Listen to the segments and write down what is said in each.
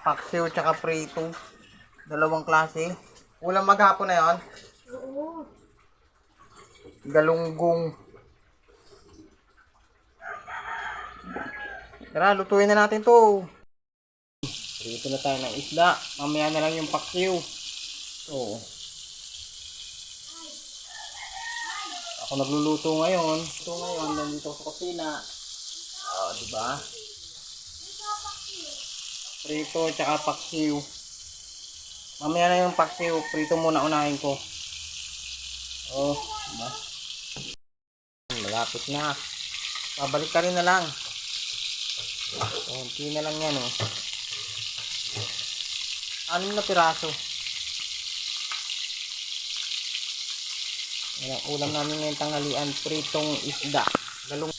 Paksiw tsaka prito. Dalawang klase. Ulam maghapon na yun. Oo. Galunggong. Tara, lutuin na natin to. Prito na tayo ng isda. Mamaya na lang yung paksiw. So, ako nagluluto ngayon. Nandito sa kusina. Diba? Prito tsaka paksiw. Mamaya na yung paksiw. Prito muna unahin ko. Diba? Malapit na. Pabalik ka rin na lang. Kunti na lang yan, 6 na piraso. Yan ang ulam namin ngayong tanghalian. Pritong isda. Galung.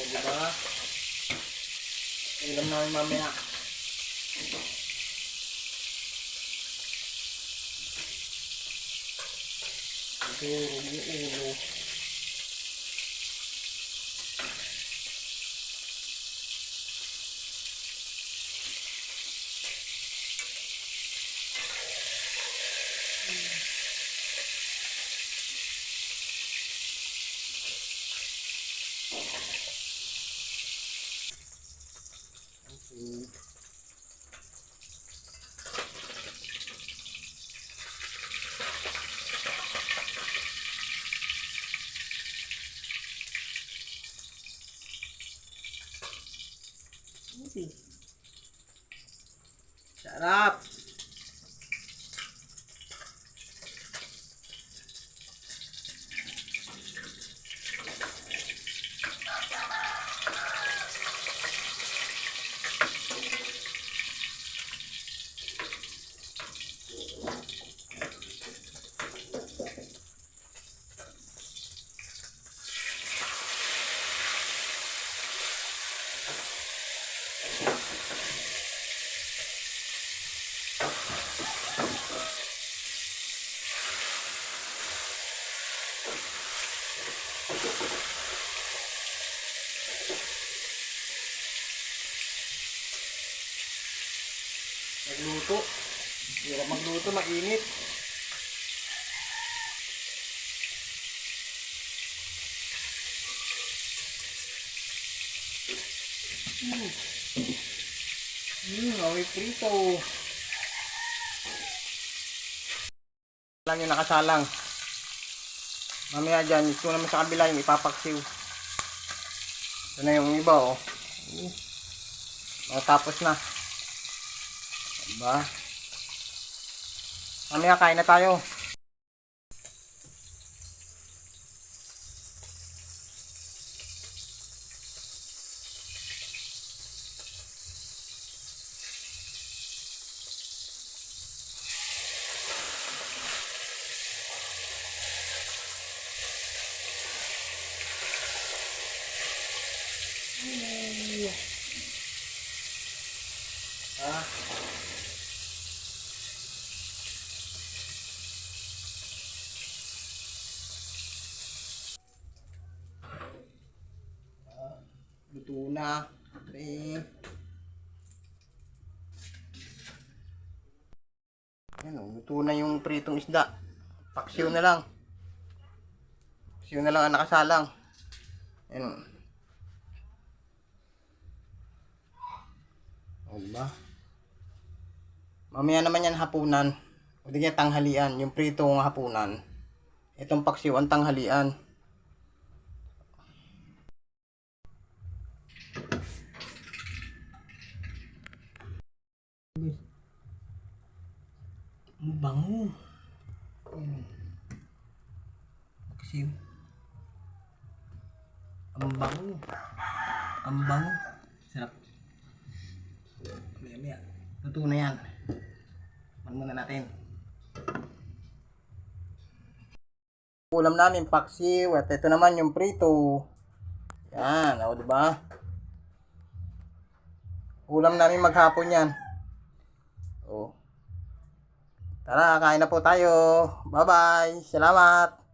Diba? Ulam namin mamaya. Durog yung ulo. Sarap! Magluto. Hirap magluto, mainit. Amoy prito. Lang yung nakasalang. Mamaya dyan, ito naman sa kabila yung ipapaksiw. Ito na yung iba, Matapos na. Diba? Mamaya kain na tayo. Luto na. Okay. Luto na yung pritong isda. Paksiw na lang. Paksiw na lang ang nakasalang. Ayan. Diba? Mamaya naman yan hapunan. O di kaya tanghalian. Yung pritong hapunan. Itong paksiw ang tanghalian. Ang bango. Paksiw. Ang bango. Ang bango. Sarap. Maya. Luto na yan. Muna natin. Ulam namin paksiw at ito naman yung prito. Yan, o diba? Ulam namin maghapon yan. O. Tara, kain na po tayo. Bye-bye. Salamat.